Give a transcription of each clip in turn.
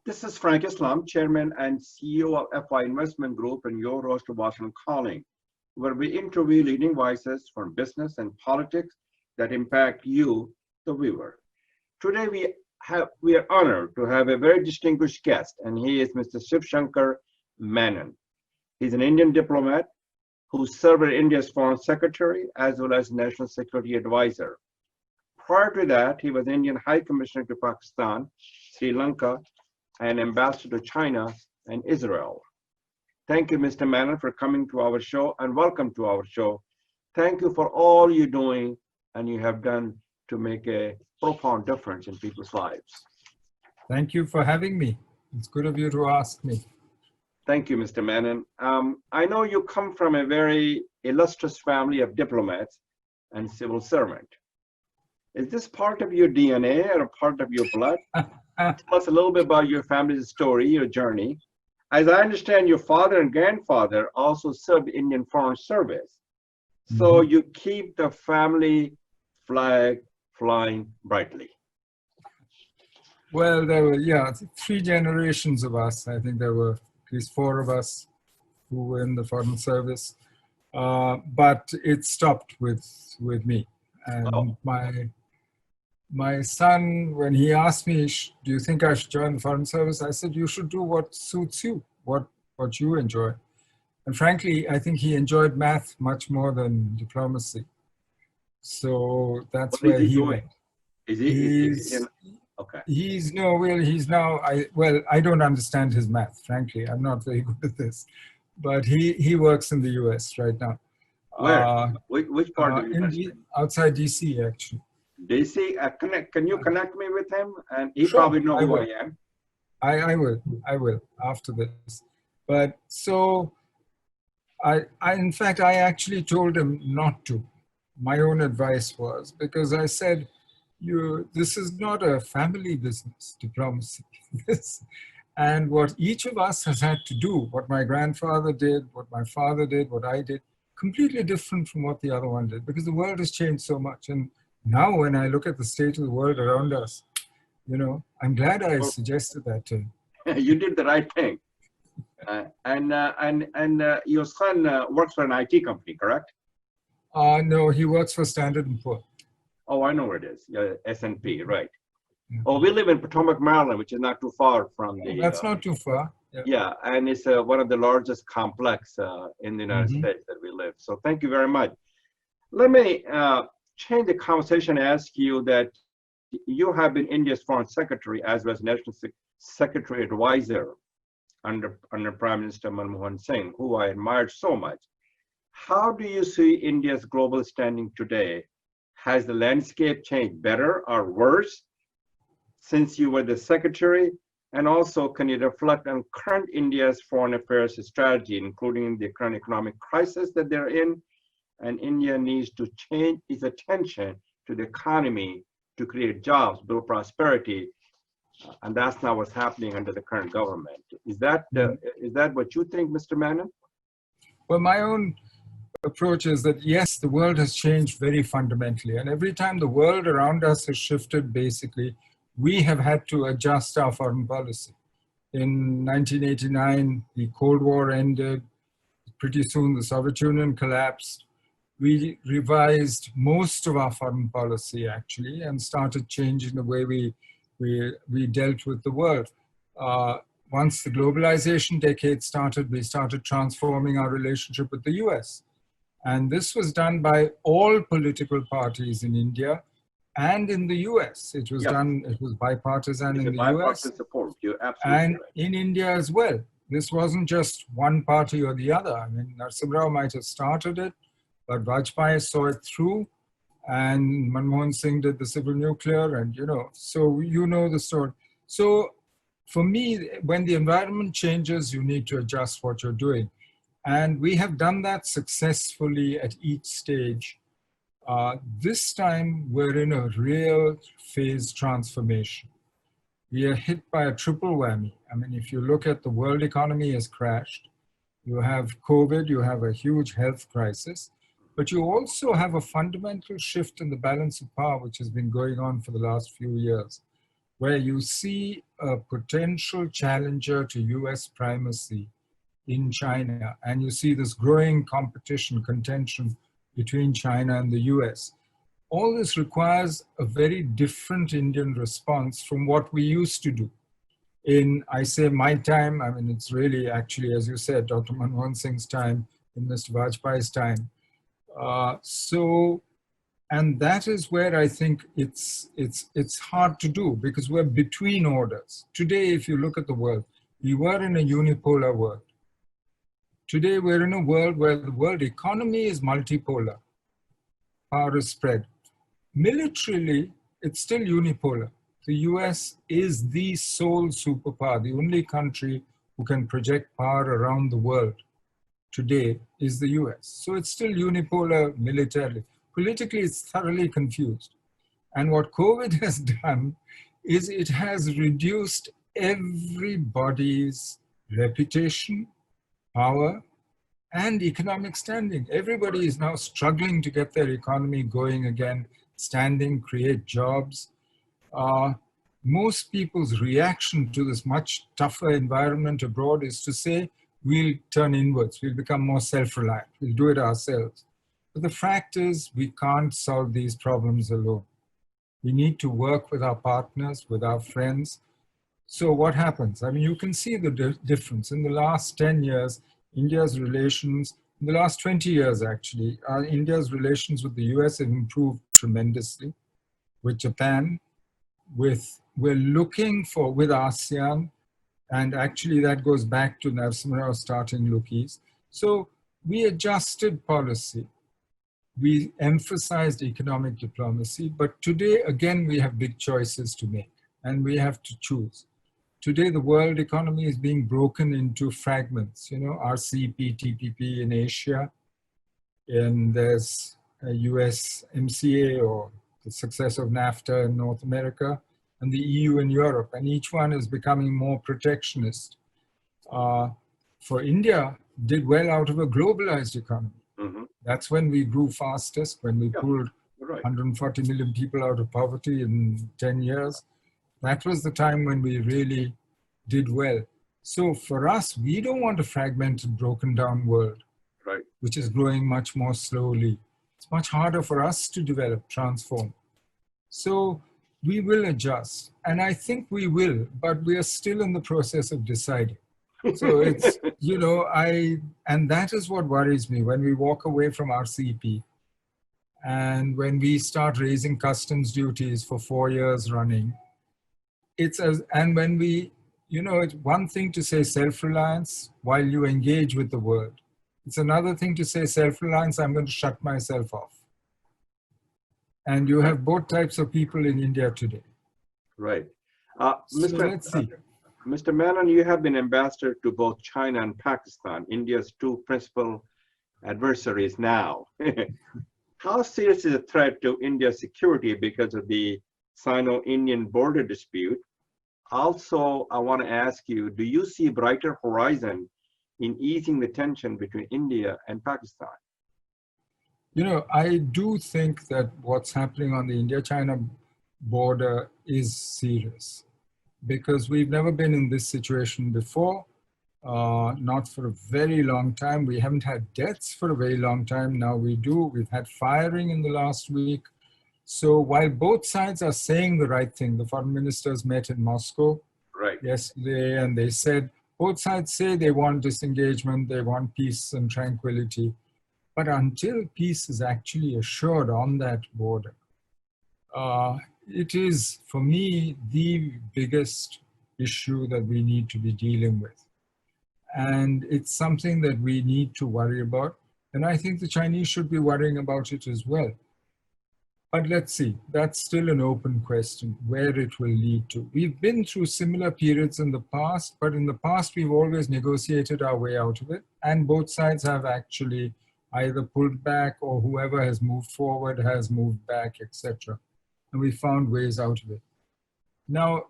This is Frank Islam, Chairman and CEO of FI Investment Group and your host of Washington Calling, where we interview leading voices from business and politics that impact you, the viewer. Today we are honored to have a very distinguished guest, and he is Mr. Shiv Shankar Menon. He's an Indian diplomat who served as India's Foreign Secretary as well as National Security Advisor. Prior to that, he was Indian High Commissioner to Pakistan, Sri Lanka, and Ambassador to China and Israel. Thank you, Mr. Menon, for coming to our show, and welcome to our show. Thank you for all you're doing and you have done to make a profound difference in people's lives. Thank you for having me. It's good of you to ask me. Thank you, Mr. Menon. I know you come from a very illustrious family of diplomats and civil servant. Is this part of your DNA or a part of your blood? Tell us a little bit about your family's story, your journey. As I understand, your father and grandfather also served Indian Foreign Service. So you keep the family flag flying brightly. Well, there were, 3 generations of us. I think there were at least 4 of us who were in the Foreign Service. But it stopped with me. And my son, when he asked me, do you think I should join the Foreign Service? I said, you should do what suits you, what you enjoy. And frankly, I think he enjoyed math much more than diplomacy. So that's where he went. I don't understand his math, frankly. I'm not very good at this. But he works in the US right now. Where? Which part of the US? Outside DC, actually. DC, can you connect me with him? And he probably knows who I am. I will after this. But so, in fact, I actually told him not to. My own advice was, because I said, this is not a family business, diplomacy. And what each of us has had to do, what my grandfather did, what my father did, what I did, completely different from what the other one did, because the world has changed so much. And now when I look at the state of the world around us, I'm glad I suggested that to him. You did the right thing. And your son works for an IT company, correct? No, he works for Standard & Poor's. Oh, I know where it is. S&P, right. Yeah. Oh, we live in Potomac, Maryland, which is not too far from the... That's not too far. Yeah, and it's one of the largest complex in the United States that we live. So thank you very much. Let me change the conversation and ask you that you have been India's Foreign Secretary as well as National Secretary Advisor under Prime Minister Manmohan Singh, who I admired so much. How do you see India's global standing today? Has the landscape changed better or worse since you were the secretary? And also, can you reflect on current India's foreign affairs strategy, including the current economic crisis that they're in? And India needs to change its attention to the economy to create jobs, build prosperity, and that's not what's happening under the current government. Is that what you think, Mr. Menon? Well, my own approach is that yes, the world has changed very fundamentally, and every time the world around us has shifted, basically, we have had to adjust our foreign policy. In 1989, the Cold War ended. Pretty soon, the Soviet Union collapsed. We revised most of our foreign policy, actually, and started changing the way we dealt with the world. Once the globalization decade started, we started transforming our relationship with the US. And this was done by all political parties in India and in the US. It was done, it was bipartisan in the US. Support. You're absolutely and right. In India as well. This wasn't just one party or the other. I mean, Narasimha Rao might have started it, but Vajpayee saw it through, and Manmohan Singh did the civil nuclear, and so you know the story. So for me, when the environment changes, you need to adjust what you're doing. And we have done that successfully at each stage. This time, we're in a real phase transformation. We are hit by a triple whammy. I mean, if you look at the world economy has crashed, you have COVID, you have a huge health crisis, but you also have a fundamental shift in the balance of power, which has been going on for the last few years. where you see a potential challenger to US primacy in China, and you see this growing competition, contention between China and the US. All this requires a very different Indian response from what we used to do. In, I say, my time, I mean, it's really actually, as you said, Dr. Manmohan Singh's time, in Mr. Vajpayee's time. And that is where I think it's hard to do, because we're between orders. Today, if you look at the world, we were in a unipolar world. Today, we're in a world where the world economy is multipolar. Power is spread. Militarily, it's still unipolar. The US is the sole superpower. The only country who can project power around the world today is the US. So it's still unipolar militarily. Politically, it's thoroughly confused. And what COVID has done is it has reduced everybody's reputation, power, and economic standing. Everybody is now struggling to get their economy going again, standing, create jobs. Most people's reaction to this much tougher environment abroad is to say, we'll turn inwards, we'll become more self-reliant, we'll do it ourselves. But the fact is, we can't solve these problems alone. We need to work with our partners, with our friends. So what happens? I mean, you can see the difference. In the last 10 years, India's relations, in the last 20 years actually, India's relations with the US have improved tremendously. With Japan, we're looking for, with ASEAN, and actually that goes back to Narasimha Rao starting Look East. So we adjusted policy. We emphasized economic diplomacy, but today, again, we have big choices to make, and we have to choose. Today, the world economy is being broken into fragments, you know, RCEP, TPP in Asia, and there's a USMCA, or the success of NAFTA in North America, and the EU in Europe, and each one is becoming more protectionist. For India, did well out of a globalized economy. Mm-hmm. That's when we grew fastest, when we pulled 140 million people out of poverty in 10 years. That was the time when we really did well. So for us, we don't want a fragmented, broken down world, which is growing much more slowly. It's much harder for us to develop, transform. So we will adjust, and I think we will, but we are still in the process of deciding. So it's, you know, and that is what worries me when we walk away from RCEP and when we start raising customs duties for 4 years running. And when we, you know, it's one thing to say self-reliance while you engage with the world. It's another thing to say self-reliance, I'm going to shut myself off. And you have both types of people in India today. Right. So let's see. Mr. Menon, you have been ambassador to both China and Pakistan, India's two principal adversaries now. How serious is the threat to India's security because of the Sino-Indian border dispute? Also, I want to ask you, do you see a brighter horizon in easing the tension between India and Pakistan? You know, I do think that what's happening on the India-China border is serious, because we've never been in this situation before, not for a very long time. We haven't had deaths for a very long time. Now we do. We've had firing in the last week. So while both sides are saying the right thing, the foreign ministers met in Moscow yesterday, and they said, both sides say they want disengagement, they want peace and tranquility. But until peace is actually assured on that border, it is, for me, the biggest issue that we need to be dealing with. And it's something that we need to worry about. And I think the Chinese should be worrying about it as well. But let's see, that's still an open question, where it will lead to. We've been through similar periods in the past, but in the past, we've always negotiated our way out of it. And both sides have actually either pulled back, or whoever has moved forward has moved back, etc. And we found ways out of it. Now,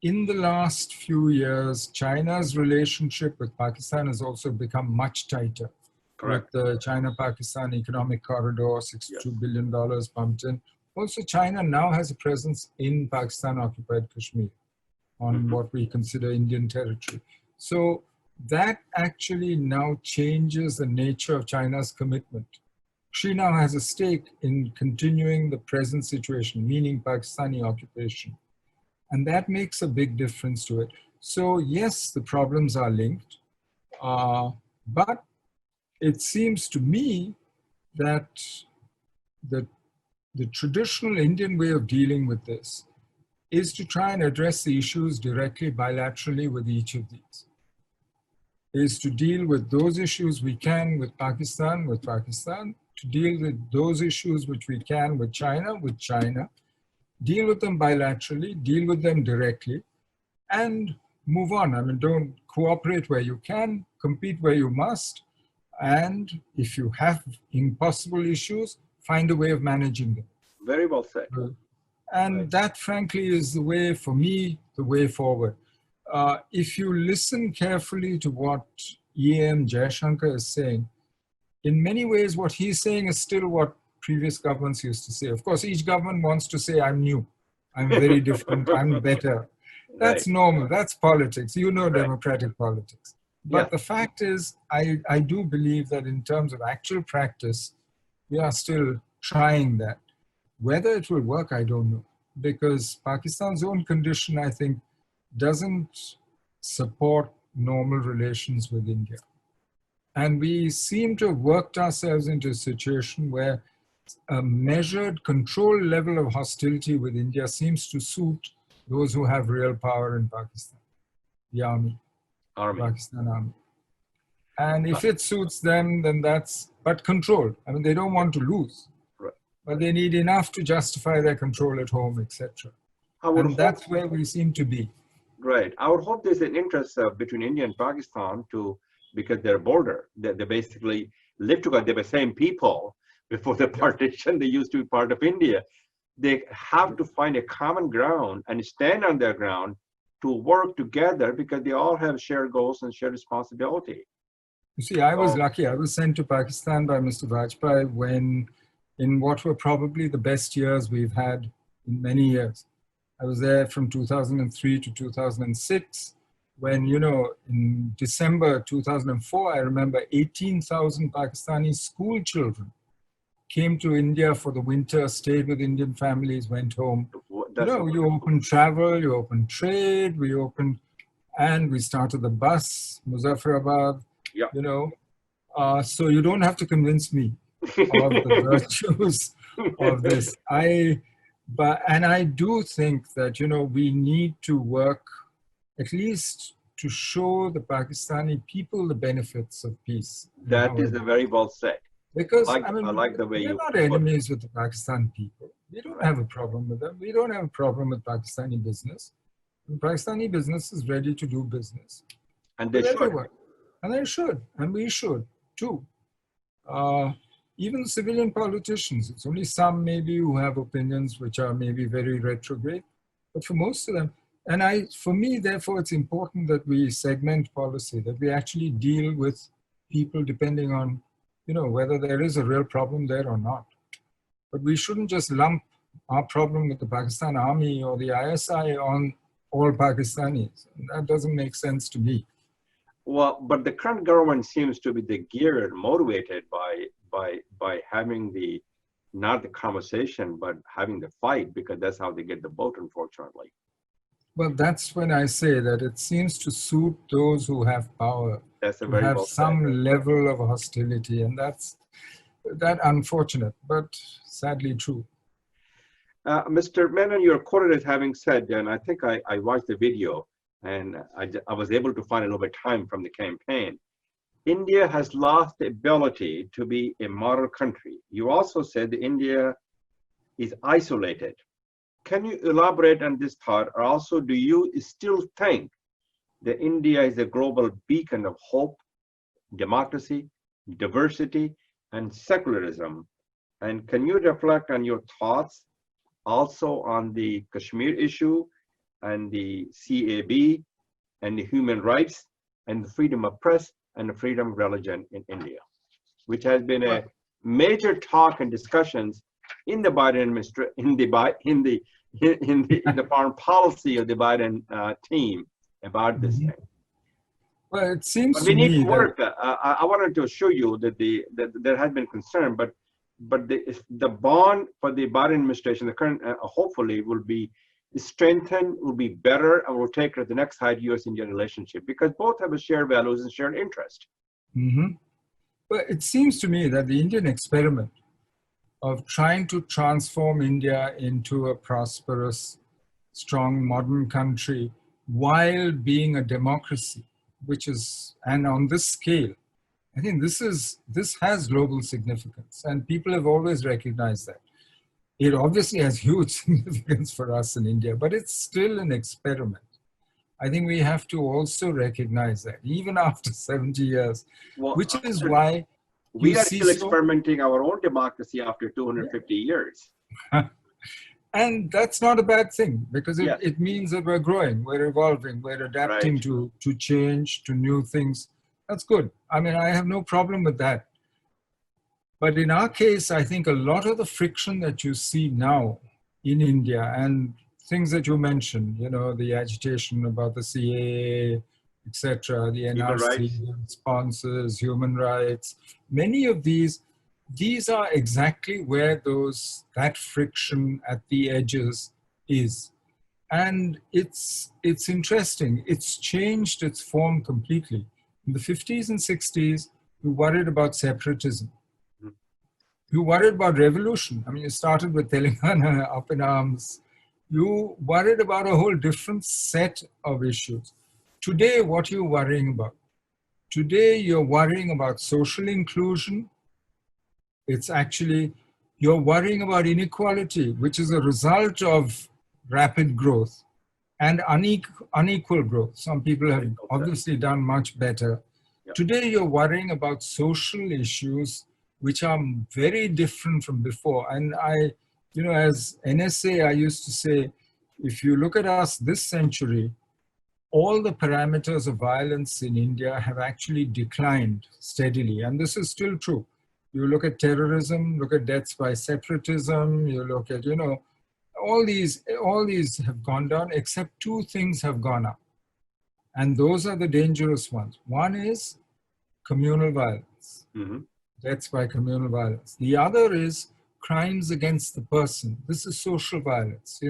in the last few years, China's relationship with Pakistan has also become much tighter. Correct. With the China-Pakistan Economic Corridor, $62 billion pumped in. Also, China now has a presence in Pakistan-occupied Kashmir on what we consider Indian territory. So that actually now changes the nature of China's commitment. She now has a stake in continuing the present situation, meaning Pakistani occupation. And that makes a big difference to it. So yes, the problems are linked, but it seems to me that the traditional Indian way of dealing with this is to try and address the issues directly bilaterally with each of these. Is to deal with those issues we can with Pakistan, to deal with those issues which we can with China, deal with them bilaterally, deal with them directly, and move on. I mean, don't cooperate where you can, compete where you must, and if you have impossible issues, find a way of managing them. Very well said. And that, frankly, is the way, for me, the way forward. If you listen carefully to what E.M. Jaishankar is saying, in many ways, what he's saying is still what previous governments used to say. Of course, each government wants to say, I'm new, I'm very different, I'm better. That's normal, that's politics, you know, democratic politics. But the fact is, I do believe that in terms of actual practice, we are still trying that. Whether it will work, I don't know, because Pakistan's own condition, I think, doesn't support normal relations with India. And we seem to have worked ourselves into a situation where a measured, controlled level of hostility with India seems to suit those who have real power in Pakistan, the army. Pakistan Army. And if it suits them, then that's, but controlled. I mean, they don't want to lose, but they need enough to justify their control at home, etc. And that's where we seem to be. Right. I would hope there's an interest between India and Pakistan because they're border. They basically live together. They're the same people. Before the partition, they used to be part of India. They have to find a common ground and stand on their ground to work together because they all have shared goals and shared responsibility. You see, I was lucky. I was sent to Pakistan by Mr. Vajpayee when, in what were probably the best years we've had in many years. I was there from 2003 to 2006 when, you know, in December 2004, I remember 18,000 Pakistani school children came to India for the winter, stayed with Indian families, went home. You know, you open travel, you open trade, and we started the bus, Muzaffarabad, you know. So you don't have to convince me of the virtues of this. And I do think that, you know, we need to work at least to show the Pakistani people the benefits of peace. That is very well said. Because I mean, I like the way we're not enemies with the Pakistan people. We don't have a problem with them. We don't have a problem with Pakistani business. And Pakistani business is ready to do business. And they should. Everyone. And they should. And we should too. Even civilian politicians, it's only some maybe who have opinions which are maybe very retrograde. But for most of them, for me, therefore, it's important that we segment policy, that we actually deal with people depending on, you know, whether there is a real problem there or not. But we shouldn't just lump our problem with the Pakistan Army or the ISI on all Pakistanis. That doesn't make sense to me. Well, but the current government seems to be geared, motivated by having not the conversation, but having the fight, because that's how they get the vote, unfortunately. Well, that's when I say that it seems to suit those who have power. That's a very have some level of hostility, and that's unfortunate, but sadly true. Mr. Menon, you're quoted as having said, and I think I watched the video, and I was able to find a little bit of time from the campaign. India has lost the ability to be a model country. You also said that India is isolated. Can you elaborate on this thought? Or also, do you still think that India is a global beacon of hope, democracy, diversity, and secularism? And can you reflect on your thoughts also on the Kashmir issue and the CAB and the human rights and the freedom of press and the freedom of religion in India, which has been a major talk and discussions in the Biden administration, in the foreign policy of the Biden team about this thing. Well, it seems But to we need me to work. I wanted to assure you that that there has been concern, but the bond for the Biden administration, the current, hopefully will be strengthened, will be better, and will take it to the next height U.S.-India relationship, because both have a shared values and shared interest. But it seems to me that the Indian experiment of trying to transform India into a prosperous, strong, modern country while being a democracy, which is, and on this scale, I think this has global significance, and people have always recognized that. It obviously has huge significance for us in India, but it's still an experiment. I think we have to also recognize that, even after 70 years, well, which is why we are still experimenting our own democracy after 250 years. And that's not a bad thing, because it means that we're growing, we're evolving, we're adapting to change, to new things. That's good. I mean, I have no problem with that. But in our case, I think a lot of the friction that you see now in India, and things that you mentioned, you know, the agitation about the CAA, etc., the NRC, responses, human rights, many of these are exactly where that friction at the edges is. And it's interesting. It's changed its form completely. In the 50s and 60s, we worried about separatism. You worried about revolution. I mean, you started with Telangana up in arms. You worried about a whole different set of issues. Today, what are you worrying about? Today, you're worrying about social inclusion. It's actually, you're worrying about inequality, which is a result of rapid growth and unequal growth. Some people have obviously done much better. Yep. Today, you're worrying about social issues which are very different from before. And as NSA, I used to say, if you look at us this century, all the parameters of violence in India have actually declined steadily. And this is still true. You look at terrorism, look at deaths by separatism, you look at, all these have gone down, except two things have gone up. And those are the dangerous ones. One is communal violence. Deaths by communal violence. The other is crimes against the person. This is social violence,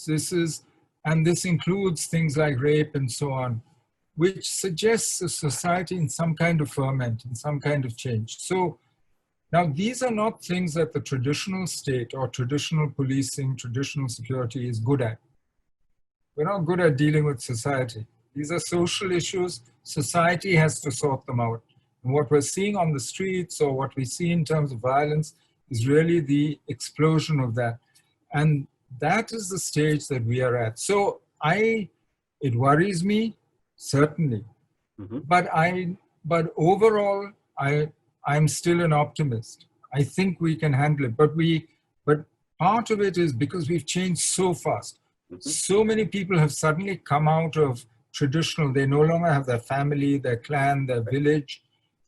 This includes things like rape and so on, which suggests a society in some kind of ferment, in some kind of change. So now these are not things that the traditional state or traditional policing, traditional security is good at. We're not good at dealing with society. These are social issues. Society has to sort them out. And what we're seeing on the streets, or what we see in terms of violence, is really the explosion of that. And that is the stage that we are at. So it worries me, certainly. But overall, I'm still an optimist. I think we can handle it. But part of it is because we've changed so fast. So many people have suddenly come out of traditional, they no longer have their family, their clan, their village,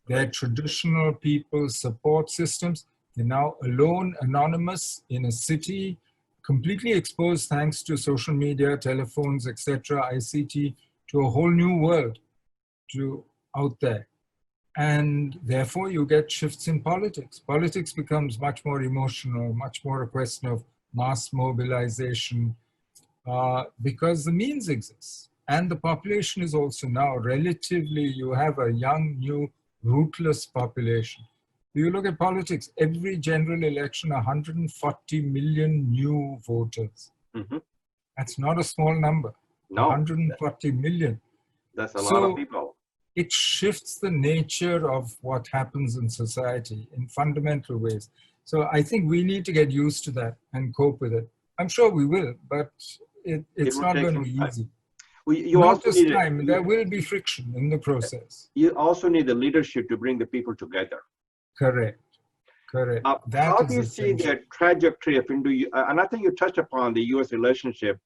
their traditional people support systems. They're now alone, anonymous in a city, completely exposed thanks to social media, telephones, etc., ICT, to a whole new world out there. And therefore you get shifts in politics. Politics becomes much more emotional, much more a question of mass mobilization, because the means exist. And the population is also now relatively, you have a young, new, rootless population. You look at politics, every general election, 140 million new voters. That's not a small number. No. 140 million. That's a lot of people. It shifts the nature of what happens in society in fundamental ways. So I think we need to get used to that and cope with it. I'm sure we will, but it's not going to be easy. There will be friction in the process. You also need the leadership to bring the people together. Correct. How do you see the trajectory of and I think you touched upon the U.S. relationship,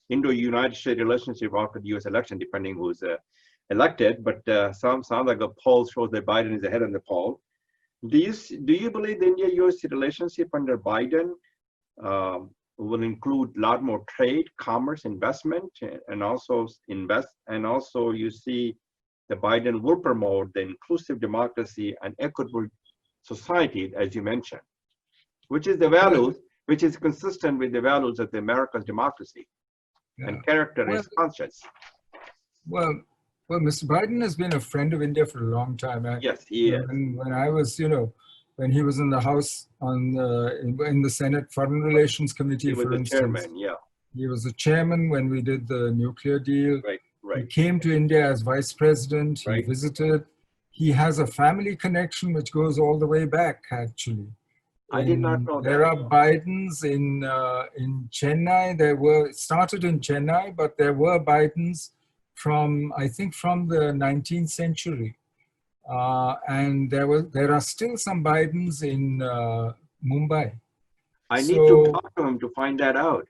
Indo-United States relationship after the U.S. election, depending who's elected, but sounds like the poll shows that Biden is ahead in the poll. Do you believe the India-US relationship under Biden will include a lot more trade, commerce, investment, and also you see the Biden will promote the inclusive democracy and equitable society, as you mentioned, which is the values, which is consistent with the values of the American democracy and character is conscious. Well, Mr. Biden has been a friend of India for a long time. Yes, he is. When I was, when he was in the House in the Senate Foreign Relations Committee, for instance. Chairman, yeah. He was the chairman when we did the nuclear deal. Right. He came to India as vice president. He visited. He has a family connection which goes all the way back, actually. I did not know that. There are Bidens in Chennai. It started in Chennai, but there were Bidens from, I think, from the 19th century. And there are still some Bidens in Mumbai. I need to talk to him to find that out.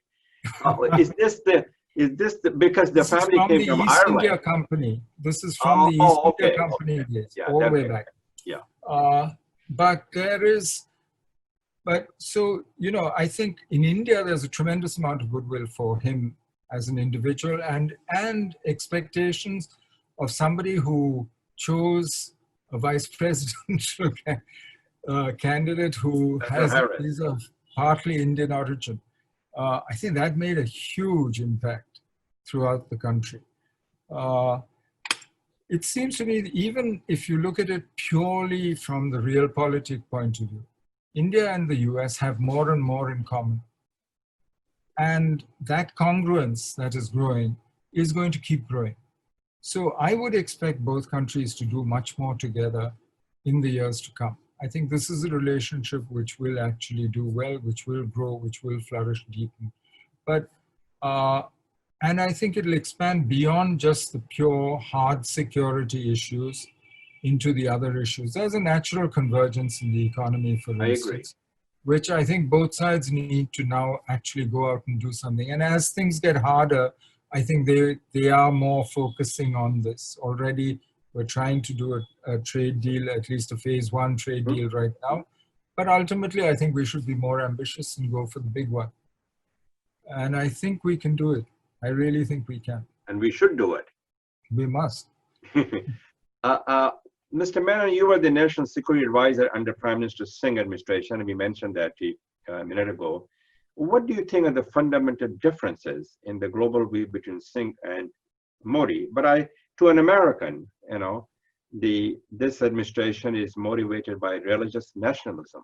Is this because the family came from East Ireland? India Company. This is from the East India Company days, all the way back. Yeah. But there is, so, I think in India, there's a tremendous amount of goodwill for him as an individual and expectations of somebody who chose a vice presidential candidate who is of partly Indian origin. I think that made a huge impact throughout the country. It seems to me that even if you look at it purely from the realpolitik point of view, India and the US have more and more in common. And that congruence that is growing is going to keep growing. So I would expect both countries to do much more together in the years to come. I think this is a relationship which will actually do well, which will grow, which will flourish, deepen. But, and I think it'll expand beyond just the pure hard security issues into the other issues. There's a natural convergence in the economy, for instance, which I think both sides need to now actually go out and do something. And as things get harder, I think they are more focusing on this. Already, we're trying to do a trade deal, at least a phase 1 trade deal right now. But ultimately, I think we should be more ambitious and go for the big one. And I think we can do it. I really think we can. And we should do it. We must. Mr. Menon, you were the National Security Advisor under Prime Minister Singh administration, and we mentioned that a minute ago. What do you think are the fundamental differences in the global view between Singh and Modi? But to an American, this administration is motivated by religious nationalism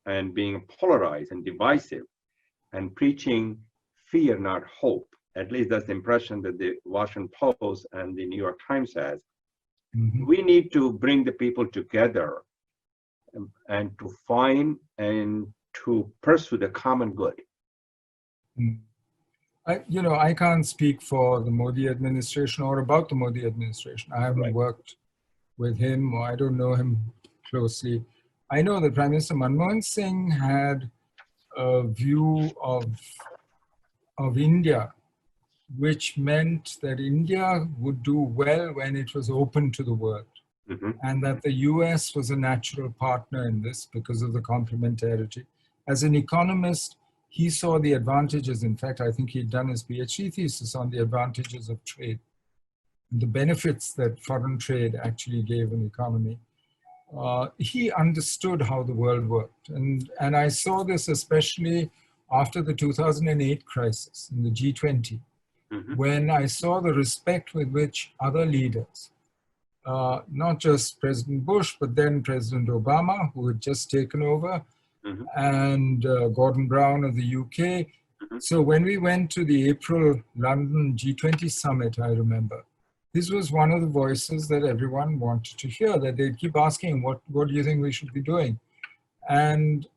and being polarized and divisive and preaching fear, not hope. At least that's the impression that the Washington Post and the New York Times has. Mm-hmm. We need to bring the people together and to find and to pursue the common good. I can't speak for the Modi administration or about the Modi administration. I haven't worked with him, or I don't know him closely. I know that Prime Minister Manmohan Singh had a view of India, which meant that India would do well when it was open to the world. Mm-hmm. And that the US was a natural partner in this because of the complementarity. As an economist, he saw the advantages. In fact, I think he'd done his PhD thesis on the advantages of trade and the benefits that foreign trade actually gave an economy. He understood how the world worked. And I saw this especially after the 2008 crisis in the G20, mm-hmm. when I saw the respect with which other leaders, not just President Bush, but then President Obama, who had just taken over, mm-hmm. and Gordon Brown of the UK. Mm-hmm. So when we went to the April London G20 summit, I remember, this was one of the voices that everyone wanted to hear, that they'd keep asking, what do you think we should be doing? And,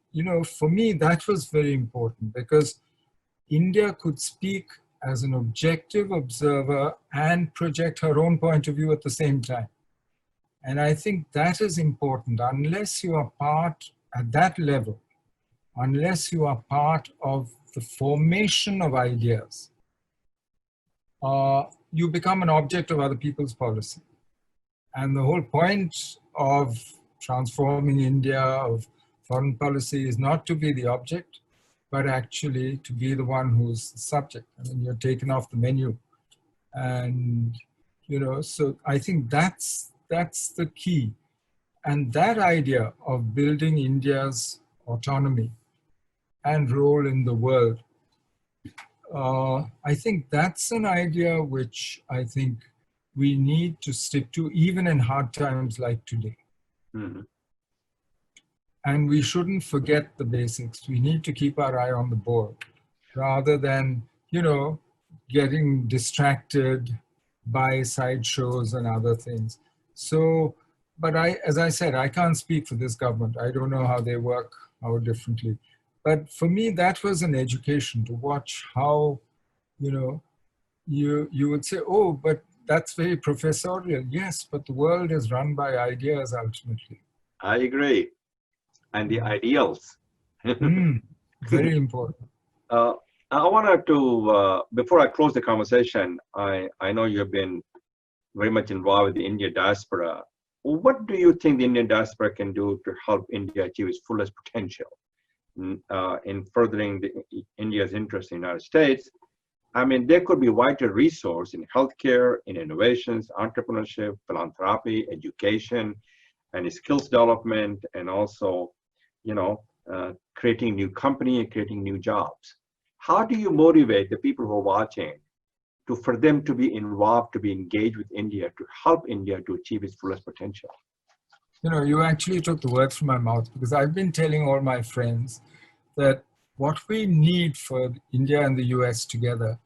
for me, that was very important because India could speak as an objective observer and project her own point of view at the same time. And I think that is important. Unless you are part at that level, unless you are part of the formation of ideas, you become an object of other people's policy. And the whole point of transforming India, of foreign policy is not to be the object, but actually to be the one who's the subject. I mean, you're taken off the menu. And, so I think that's the key. And that idea of building India's autonomy and role in the world, I think that's an idea which I think we need to stick to, even in hard times like today. Mm-hmm. And we shouldn't forget the basics. We need to keep our eye on the ball rather than, getting distracted by sideshows and other things. So, but as I said, I can't speak for this government. I don't know how they work, how differently. But for me, that was an education to watch how, you would say, oh, but that's very professorial. Yes, but the world is run by ideas ultimately. I agree. And the ideals. Very important. I wanted to, before I close the conversation, I know you have been very much involved with the Indian diaspora. What do you think the Indian diaspora can do to help India achieve its fullest potential in furthering India's interest in the United States? I mean, there could be a vital resource in healthcare, in innovations, entrepreneurship, philanthropy, education, and skills development, and also, creating new company and creating new jobs. How do you motivate the people who are watching for them to be involved, to be engaged with India, to help India to achieve its fullest potential? You actually took the words from my mouth, because I've been telling all my friends that what we need for India and the US together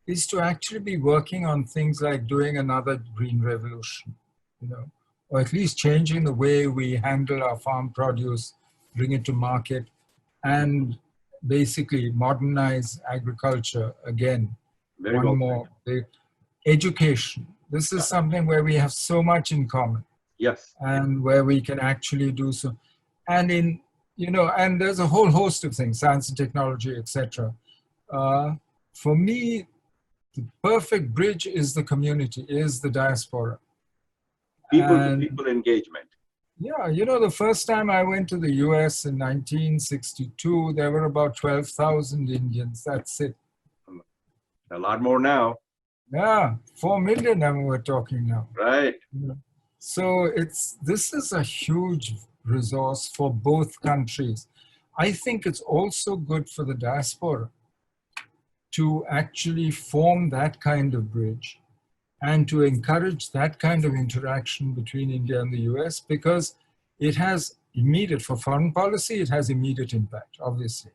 is to actually be working on things like doing another green revolution, or at least changing the way we handle our farm produce, bring it to market, and basically modernize agriculture again. Very One well more. Education. This is something where we have so much in common. Yes. And where we can actually do so. And and there's a whole host of things, science and technology, etc. For me, the perfect bridge is the community, is the diaspora. People engagement. Yeah, the first time I went to the US in 1962, there were about 12,000 Indians. That's it. A lot more now. Yeah, 4 million we're talking now. Right. So this is a huge resource for both countries. I think it's also good for the diaspora to actually form that kind of bridge and to encourage that kind of interaction between India and the US, because it has for foreign policy, it has immediate impact, obviously.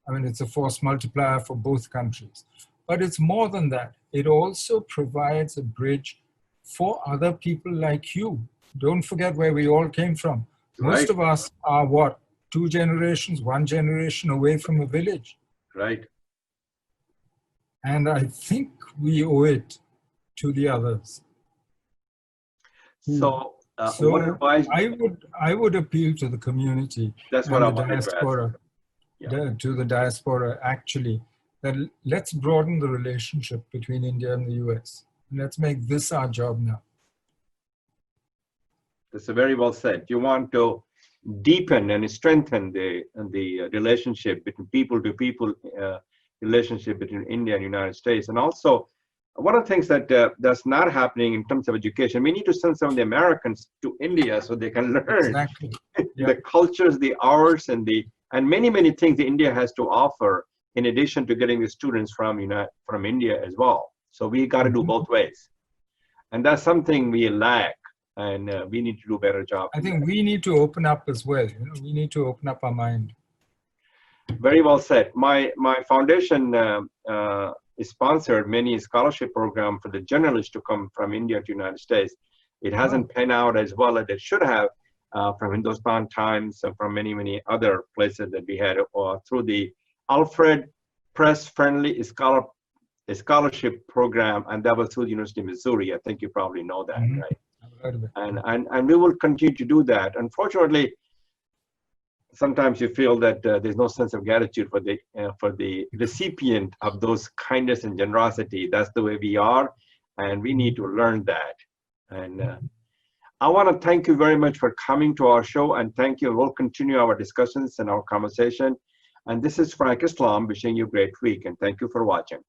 I mean, it's a force multiplier for both countries. But it's more than that. It also provides a bridge for other people like you. Don't forget where we all came from. Most of us are what? 2 generations, 1 generation away from a village. Right. And I think we owe it to the others. So, what advice? I would appeal to the community. That's what I wanted to ask. Yeah. To the diaspora, actually, that let's broaden the relationship between India and the US. Let's make this our job now. That's very well said. You want to deepen and strengthen the relationship between people to people, relationship between India and the United States. And also, one of the things that that's not happening in terms of education, we need to send some of the Americans to India so they can learn the cultures, the hours, and many, many things that India has to offer, in addition to getting the students from India as well. So we got to do both ways. And that's something we lack, and we need to do a better job. I think we need to open up as well. We need to open up our mind. Very well said. My foundation sponsored many scholarship program for the journalists to come from India to United States. It hasn't panned out as well as it should have from Hindustan Times and from many, many other places that we had through the Alfred Press Friendly Scholarship Program, and that was through the University of Missouri. I think you probably know that, right? I've heard of it. And we will continue to do that. Unfortunately, sometimes you feel that there's no sense of gratitude for the recipient of those kindness and generosity. That's the way we are, and we need to learn that. And I want to thank you very much for coming to our show, and thank you. We'll continue our discussions and our conversation. And this is Frank Islam wishing you a great week, and thank you for watching.